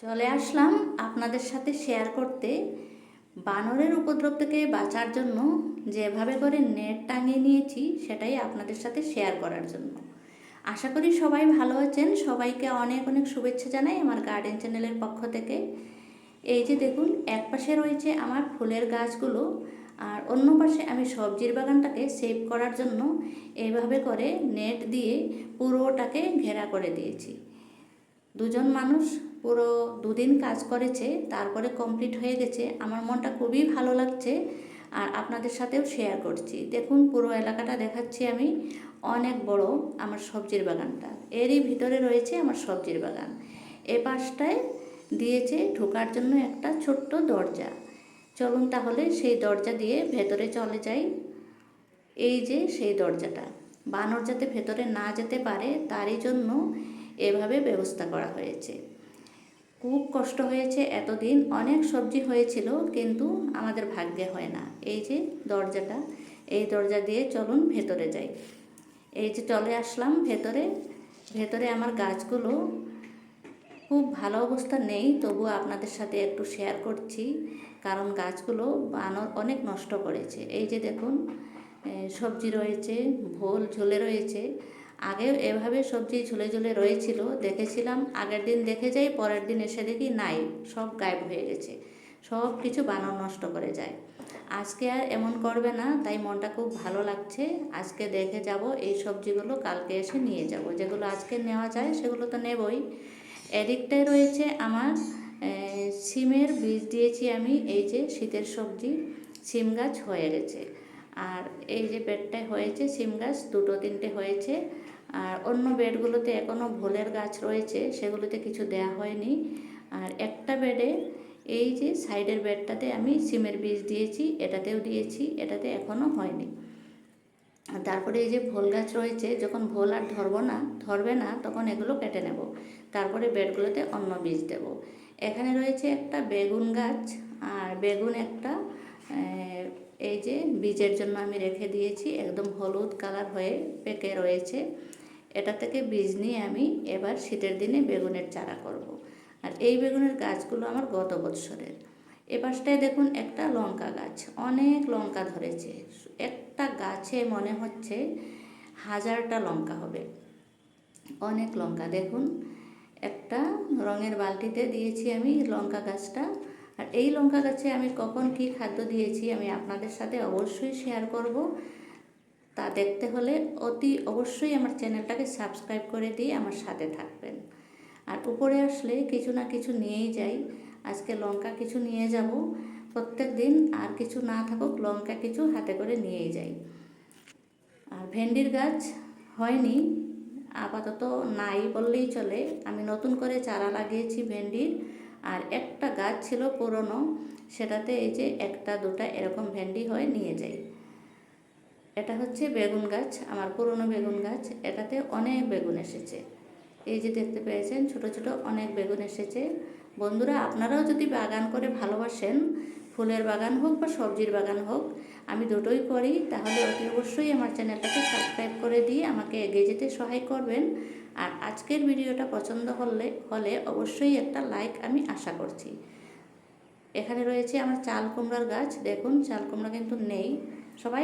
চলে আসলাম আপনাদের সাথে শেয়ার করতে বানরের উপদ্রব থেকে বাঁচার জন্য যেভাবে করে নেট টাঙিয়ে নিয়েছি সেটাই আপনাদের সাথে শেয়ার করার জন্য। আশা করি সবাই ভালো আছেন। সবাইকে অনেক অনেক শুভেচ্ছা জানাই আমার গার্ডেন চ্যানেলের পক্ষ থেকে। এই যে দেখুন, এক পাশে রয়েছে আমার ফুলের গাছগুলো আর অন্য পাশে আমি সবজির বাগানটাকে সেভ করার জন্য এইভাবে করে নেট দিয়ে পুরোটাকে ঘেরা করে দিয়েছি। দুজন মানুষ পুরো দুদিন কাজ করেছে, তারপরে কমপ্লিট হয়ে গেছে। আমার মনটা খুবই ভালো লাগছে আর আপনাদের সাথেও শেয়ার করছি। দেখুন, পুরো এলাকাটা দেখাচ্ছি আমি। অনেক বড় আমার সবজির বাগানটা, এরই ভিতরে রয়েছে আমার সবজির বাগান। এ পাশটায় দিয়েছে ঢোকার জন্য একটা ছোট্ট দরজা। চলুন তাহলে সেই দরজা দিয়ে ভেতরে চলে যাই। এই যে সেই দরজাটা, বানর যাতে ভেতরে না যেতে পারে তারই জন্য এভাবে ব্যবস্থা করা হয়েছে। খুব কষ্ট হয়েছে, এতদিন অনেক সবজি হয়েছিল কিন্তু আমাদের ভাগ্যে হয় না। এই যে দরজাটা, এই দরজা দিয়ে চলুন ভেতরে যাই। এই যে চলে আসলাম ভেতরে। ভেতরে আমার গাছগুলো খুব ভালো অবস্থা নেই, তবু আপনাদের সাথে একটু শেয়ার করছি, কারণ গাছগুলো বানর অনেক নষ্ট করেছে। এই যে দেখুন, সবজি রয়েছে, ভোল ঝুলে রয়েছে। আগেও এভাবে সবজি ঝুলে ঝুলে রয়েছিল, দেখেছিলাম। আগের দিন দেখে যাই, পরের দিন এসে দেখি নাই, সব গায়েব হয়ে গেছে। সব কিছু বানর নষ্ট করে যায়। আজকে আর এমন করবে না, তাই মনটা খুব ভালো লাগছে। আজকে দেখে যাব এই সবজিগুলো, কালকে এসে নিয়ে যাব। যেগুলো আজকে নেওয়া যায় সেগুলো তো নেবই। এদিকটায় রয়েছে আমার সিমের বীজ দিয়েছি আমি। এই যে শীতের সবজি, সিম গাছ হয়ে গেছে। আর এই যে বেডটায় হয়েছে সিম গাছ, দুটো তিনটে হয়েছে। আর অন্য বেডগুলোতে এখনও ভোলের গাছ রয়েছে, সেগুলোতে কিছু দেয়া হয়নি। আর একটা বেডে, এই যে সাইডের বেডটাতে আমি সিমের বীজ দিয়েছি, এটাতেও দিয়েছি, এটাতে এখনও হয়নি। তারপরে এই যে ভোল গাছ রয়েছে, যখন ভোল আর ধরবে না তখন এগুলো কেটে নেব, তারপরে বেডগুলোতে অন্য বীজ দেব। এখানে রয়েছে একটা বেগুন গাছ, আর বেগুন একটা এই যে বীজের জন্য আমি রেখে দিয়েছি, একদম হলুদ কালার হয়ে পেকে রয়েছে। এটা থেকে বীজ নিয়ে আমি এবার শীতের দিনে বেগুনের চারা করব। আর এই বেগুনের গাছগুলো আমার গত বৎসরের। এ পাশটায় দেখুন একটা লঙ্কা গাছ, অনেক লঙ্কা ধরেছে। একটা গাছে মনে হচ্ছে 1000টা লঙ্কা হবে, অনেক লঙ্কা। দেখুন, একটা রঙের বালতিতে দিয়েছি আমি লঙ্কা গাছটা। আর এই লঙ্কা গাছে আমি কখন কি খাদ্য দিয়েছি আমি আপনাদের সাথে অবশ্যই শেয়ার করব। তা দেখতে হলে অতি অবশ্যই আমার চ্যানেলটাকে সাবস্ক্রাইব করে দিয়ে আমার সাথে থাকবেন। আর উপরে আসলে কিছু না কিছু নিয়েই যাই। আজকে লঙ্কা কিছু নিয়ে যাব, প্রত্যেক দিন আর কিছু না থাকুক লঙ্কা কিছু হাতে করে নিয়েই যাই। আর ভেন্ডির গাছ হয়নি, আপাতত নাই বললেই চলে। আমি নতুন করে চারা লাগিয়েছি ভেন্ডির। আর একটা গাছ ছিল পুরনো, সেটাতে এই যে একটা দুটা এরকম ভেন্ডি হয়, নিয়ে যাই। এটা হচ্ছে বেগুন গাছ, আমার পুরনো বেগুন গাছ। এটাতে অনেক বেগুন এসেছে, এই যে দেখতে পেয়েছেন ছোট ছোট অনেক বেগুন এসেছে। বন্ধুরা, আপনারাও যদি বাগান করে ভালোবাসেন, ফুলের বাগান হোক বা সবজির বাগান হোক, আমি দুটোই করি, তাহলে অতি অবশ্যই আমার চ্যানেলটাকে সাবস্ক্রাইব করে দিয়ে আমাকে এগিয়ে যেতে সহায় করবেন। আর আজকের ভিডিওটা পছন্দ হলে অবশ্যই একটা লাইক আমি আশা করছি। এখানে রয়েছে আমার চাল কুমড়ার গাছ। দেখুন, চাল কুমড়া কিন্তু নেই। সবাই